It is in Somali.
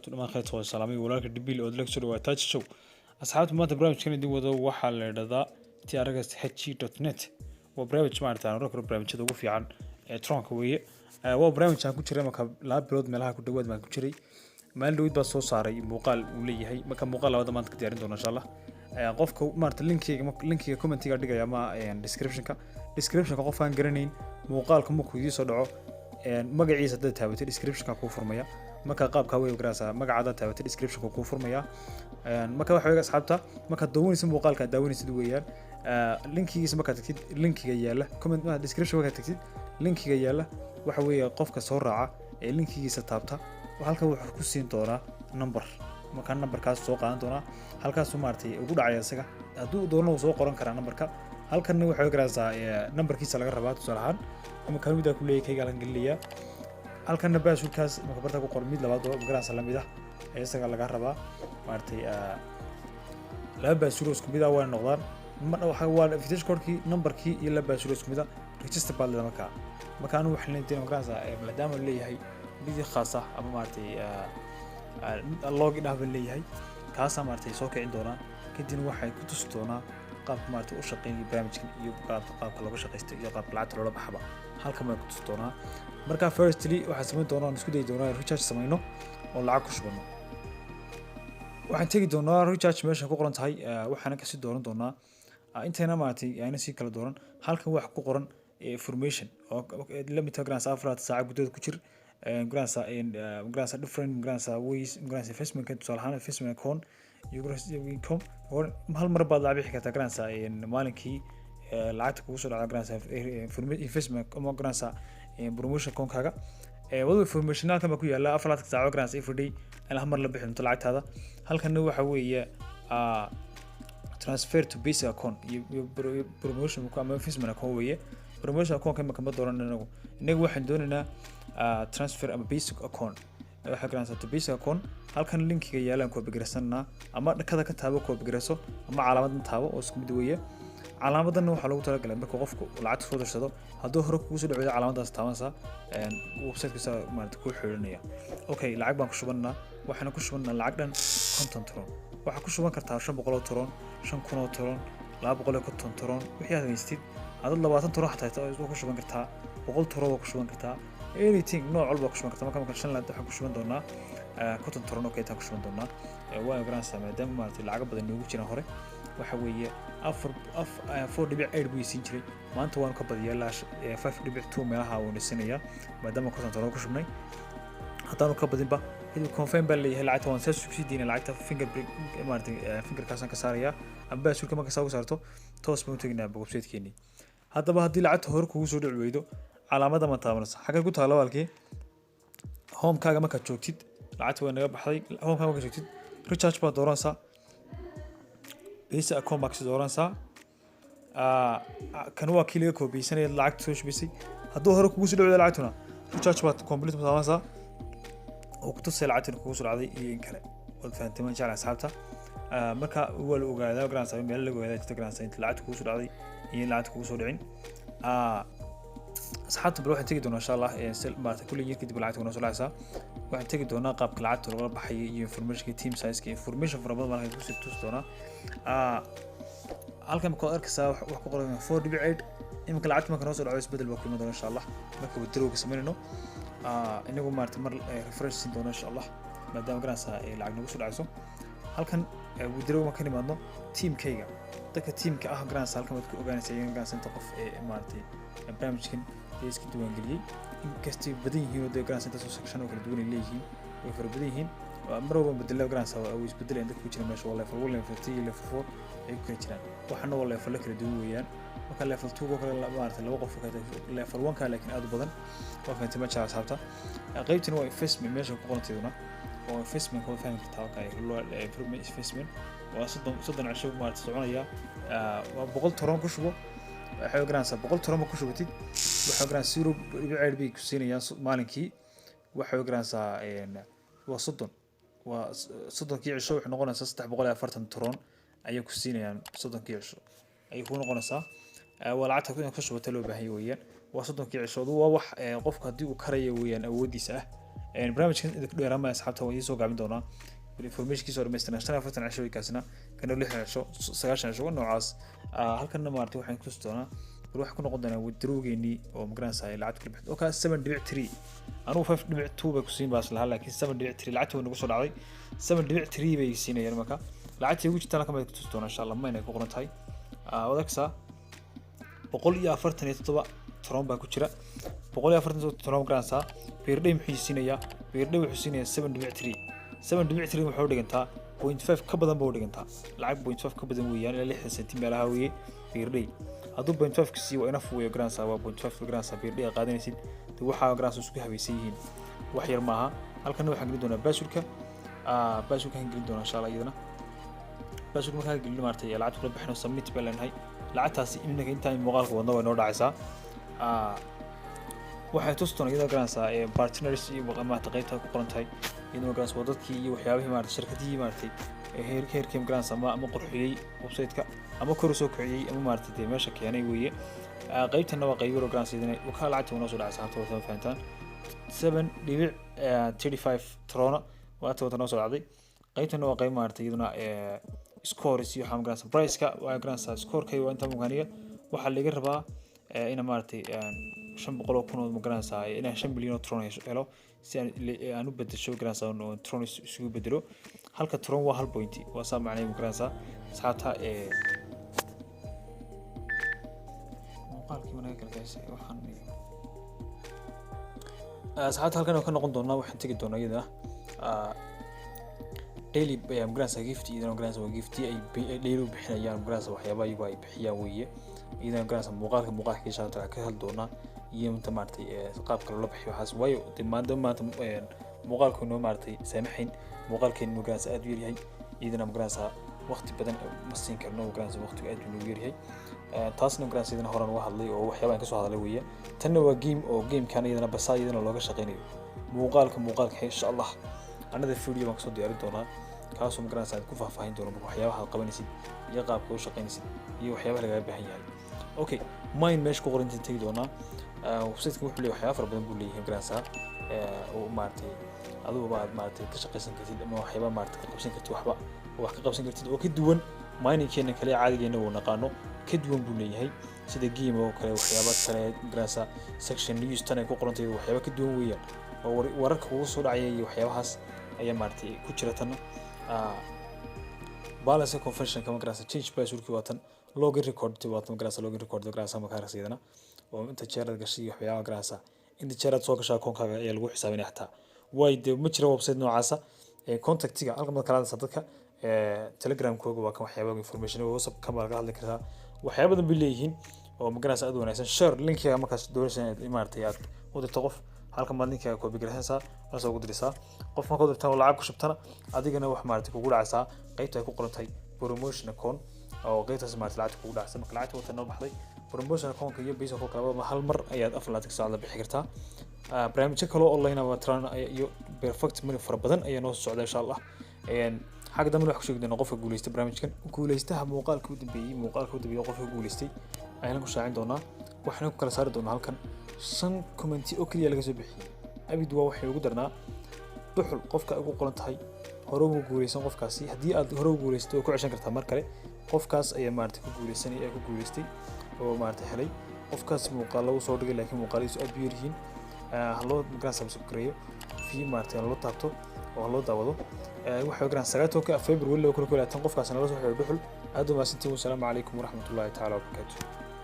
asxaabtu dhamaan khayr soo salaamay walaalka dhibil oo lecture waa touch show asxaabtu maanta barnaamijkan idin wado waxa la yiraahdaa trx.net waa barnaamij maartaan rokor barnaamijyada ugu fiican ee tronka weeye waa barnaamij aan ku jiray marka laba bilood meelaha ku dhawaad baan ku jiray maalin dhawid baa soo saaray muuqaal uu leeyahay marka muuqaal labada maanta ka diyaarin doona insha Allah qofka maarta linkiga commentiga dhigaya ama descriptionka qof aan garanayn muuqaalka markuu idin soo dhaco magaciisa dad taabatay descriptionka ku furmaya marka qaabka way ogaraasa magacaada taabatay descriptionka ku furmaya marka waxa weeye asxaabta marka daawanaysa muuqaalka daawanaysid weeyaan linkigiisa marka tagtid linkiga yaala comment ma description marka tagtid linkiga yaala waxa weeye qofka soo raaca ee linkigiisa taabta halka wuxuu ku siin doonaa number marka numberkaas soo qaadan doonaa halkaas uu maartay ugu dhacay isaga haduu doono soo qoran kara numberka halkan waxa weeye ogaraasa numberkiisa laga rabaa tusaalahan ama kalmada ku leeyahay kayga lan galiya halkan baashulkaas marka barta ku qoran mid labaad oo ogaraasa la mid ah isaga laga rabaa maartay laba baashul isku mid ah waa noqdaan waxa waa invitation code-kii numberkii iyo laba baashul isku mid ah register baa la marka anu wax leeyahay ogaraasa maadaama leeyahay mid khaas ah ama maartay log in ah leeyahay kaas maartay soo kicin doona kadib waxay ku tusi doonaa qaabka maartay u shaqeynaya barnaamijkan iyo qaabka looga shaqeysto iyo qaabka lacagta loola baxba halkan ma ku tusi doonaa marka firstly waxa sameyn doonaa isku day doonaa recharge sameeyno oo lacag ku shubano waxaan tagi doonaa recharge meesha ku qoran tahay waxaan ka sii dooran doonaa intayna maartay ayna si kala dooran halkan wax ku qoran information oo limit grants afraad saac gudahood ku jir grants different grants ways grants investment kan tusaalahan investment account iyo grants income hal mar baad lacag bixi kartaa grants maalinkii lacagta kugu soo dhacda grants investment ama grants promotion account-kaaga wada information halkan ba ku yaala afraad saac grants every day hal mar la bixin inta lacagtaada halkan waxa weeye transfer to basic account iyo promotion ama investment account weeye promotion account kan ma dooran inagu waxaan doonaynaa transfer ama basic account waxa garanaysa to basic account halkan linkiga yaalan ku bigrasana ama dhakada ka taabo ku bigraso ama calaamad taabo oo isku mid weeye calaamadan waxa lagu talagalay marka qofku lacag soo dirsado haduu hore kugu soo dhaweeyo calaamadaas taabansa website-kiisa maartay ku xiranaya okay lacag baan ku shubanaa waxaan ku shubanaa lacag dhan 50 tron waxa ku shuban kartaa 500 tron 500 tron 250 tron wixii aad haystid hadda 20 tron xataa ku shuban kartaa 100 tron ku shuban kartaa anything nooc walba ku shuban kartaa marka shan laad waxa ku shuban doonaa 50 tron okay taa ku shuban doonaa waa garanaysa maadaama maartay lacag badan ugu jiraan hore waxa weeye 4.8 buu siin jiray maanta waan ka badiyaa laash 5.2 meelaha uu nisanaya maadaama 50 tron ku shubnay hadaan ka badinba inuu confirm baa leeyahay lacagta waan soo succeedina lacagta fingerprint maartay fingerkaasan ka saaraya amba sulka marka soo saarto toos buu tagnaa website-keeni hadaba hadii lacagta hore kugu soo dhici weydo calaamada ma taabanaysa xagga ku taalo walkii home-kaaga marka joogtid lacagta way naga baxday home-kaaga marka joogtid recharge baa dooranaysa basic account box dooranaysa kan waa kaliya koobiyaysanaya lacagta soo shubisay haduu hore kugu soo dhici lacagtuna recharge baa complete taabanaysa oo ku tusay lacagta kugu soo dhacday iyo in kale oo fahantima jecel asxaabta marka wal ogaadaa grants ay meel lagu ogaadaa grants ay lacagta kugu soo dhacday iyo lacagta kugu soo dhicin asxaabta bal waxaan tagi doonaa insha Allah maarta kulli yirka dib lacagta soo dhacaysa waxaan tagi doonaa qaabka lacagta looga baxay iyo information team size ka information fara badan waxaan ku sii tusi doonaa halkan ma ku arkaysaa wax ku qoran 4.8 imka lacagta marka soo dhaco isbedel baa ku iman doona insha Allah marka wadrooga sameeyno inagu maarta mar refresh siin doona insha Allah maadaama grants ay lacag nagu soo dhacayso halkan wadrooga ma ka nimaadno team-kayga dadka team-ka ah grants halkan wad ku ogaanaysaa grants inta qof maartay barnaamijkan iska duwan galiyay inkastoo badan yihiin oo grants inta soo section oo kala duwan leeyihiin way fara badan yihiin mar walba bedelo grants oo isbedelayaan dadku jira meesha wallahi for level 3 level 4 ay ku jiraan waxana waa level kala duwan weeyaan marka level 2 oo kale maartay laba qof ka level 1 ka laakiin aad u badan waa fahanti ma jira sababta qaybtan waa investment meesha ku qoranteeduna oo investment ko fahmi kartaa ka investment waa 30 casho maartay soconaya waa 100 tron ku shubo waxa grants 100 tron ku shubatid waxa grants 0.8 bay ku siinayaan maalinkii waxa grants waa 30 waa 30 kii casho waxa noqonaysa 340 tron ayay ku siinayaan 30 kii casho ay ku noqonaysa waa lacagta ku shubata loo baahan yahay waa 30 kii casho waa wax qofka hadii uu karayo weeyaan awoodiisa ah barnaamijkan idinku dheeraamaya asxaabta waa idiin soo gaabin doonaa informationkiisa oo dhammaystiran 45 cisho kaasina kana 6 cisho 9 cisho noocaas halkanna maartay waxaan ku tusi doonaa bal wax ku noqon doonaa withdrawgeeni oo magaranaysa lacag kala bixid oo ka 7.3 anu 5.2 bay ku siin baas lahaa laakiin 7.3 lacagta nagu soo dhacday 7.3 bay siinayaan marka lacagta ugu jirtaan kama ku tusi doonaa insha Allah ma inay ku qoran tahay wadagsa 147 tron baa ku jira 147 tron garanaysa beerday muxuu siinayaa beerday wuxuu siinayaa 7.3 wuxuu dhigantaa 0.5 ka badan buu dhigantaa lacag 0.5 ka badan weeyaan ilaa 60 senti meelaha weeye beerday hadduu 0.5 ka sii waa enough weeyo garanaysa waa 0.5 garanaysa beerday qaadanaysid waxa garanaysa isku habaysan yihiin wax yar maaha halkan waxaan gelin doonaa baasurka kan gelin doonaa insha Allah iyadana baasurka markaa gelin maartay lacag kula bixino submit baa leenahay lacagtaasi inaga intaan muuqaalka wadno way noo dhacaysaa waxay tustaan iyada garanaysa partners iyo maanta qaybta ku qoran tahay inuu garanaysa dadkii iyo waxyaabihii maartay shirkadii maartay heerkii garanaysa ama qurxiyay website-ka ama kor soo kiciyay ama maartay meesha keenay weeye qaybtana waa qayb yar garanaysa idin waxa lacagta noo soo dhacaysa habta wada fahantaan 7.35 trona waa ta noo soo dhacday qaybtana waa qayb maartay iyaduna scores iyo waxaan garanaysa price-ka waa garanaysa score-ka waa inta muqaaniya waxa laga rabaa ina maartay 500,000 oo magaranaysa ina 5 bilyan oo tron helo si aan u bedesho garanaysa oo tron isugu bedelo halka tron waa 1 point waa saa macnaheedu magaranaysa saata muuqaalkii wanaag kala gaashay waxaan saata halkan ka noqon doonaa waxaan tagi doonaa iyada daily magaranaysa gift iyada magaranaysa waa gift ay daily bixinayaan magaranaysa waxyaabaha ay bixiyaan weeye iyada garanaysa muuqaalka shaata ka hal doonaa iyo inta maartay qaabka loo bixiyo waxaas waayo maanta muuqaalku noo maartay saamaxayn muuqaalkeen magaranaysa aad u yar yahay iyadana magaranaysa waqti badan ma siin karno magaranaysa waqtiga aad u yar yahay taasna magaranaysa iyadana horan uga hadlay oo waxyaabaan ka soo hadlay weeye tanna waa game kan iyadana basa iyadana looga shaqeynayo muuqaalka insha Allah another video baan soo diyaarin doonaa kaasoo magaranaysa ku faahfaahin doono waxyaabaha aad qabanaysid iyo qaabka u shaqeynaysid iyo waxyaabaha laga baahan yahay okay mine mesh ku qoran tagi doonaa website-ka wuxuu leeyahay waxyaabo fara badan buu leeyahay garanaysa oo maartay adigu baad maartay ka shaqeysan kartid ama waxyaabo maartay ka qabsan kartid wax ka qabsan kartid oo ka duwan mining-keena kale caadigeena oo naqaano ka duwan buu leeyahay sida game oo kale waxyaabo kale garanaysa section news tan ay ku qoran tahay waxyaabo ka duwan weeyaan oo wararka ugu soo dhacay iyo waxyaabahaas ayaa maartay ku jira tan balance confirmation kama garanaysa change password-ki waa tan login record waa garanaysa login record garanaysa ma kaarsiidana oo inta jeerad gashay waxyaabo garanaysa inta jeerad soo gashay koonkaaga ayaa lagu xisaabinaya xataa way ma jira website noocaasa contactiga halka ma kala dadka telegram-kooga waa kan waxyaabo information oo WhatsApp ka laga hadli kartaa waxyaabo badan bay leeyihiin oo ma garanaysa aad wanaagsan share link-ga markaas doonaysa maartay aad u dirto qof halka ma linkiga copy garaysaa la soo gudrisa qof ma ku dirtaan lacag ku shubtana adigana wax maartay kugu dhacaysa qaybta ay ku qoran tahay promotion account oo qaybtaas maartay lacag kugu dhacaysa marka lacagta wata noo baxday promotion account iyo base account kala hal mar ayaad aflaad ka socda bixi kartaa barnaamijyo kale oo online ah tran iyo perfect money fara badan ayaa noo socda insha Allah xagga dambe wax ku sheegayna qofka guuleystay barnaamijkan guuleystaha muuqaalka u dambeeyay qofka guuleystay ayaan ku shaacin doonaa waxaan ku kala saari doonaa halkan 5 comment oo kaliya laga soo bixiyay abid waa waxay ugu darnaa duxul qofka ugu qoran tahay hore ugu guuleysan qofkaasi hadii aad hore ugu guuleystay oo ku ceshan kartaa mar kale qofkaas ayaa maartay ku guuleystay oo maartay helay qofkaas muuqaal uu soo dhigay laakiin muuqaalihiisu aad u yar yihiin haloo magaran subscribe fi maartay loo taabto oo loo daawado waxa garan 9 February wala kula tan qofkaasna la soo xiro duxul aad u maasantii. Wassalaamu calaykum waraxmatullaahi ta'ala wabarakaatuh.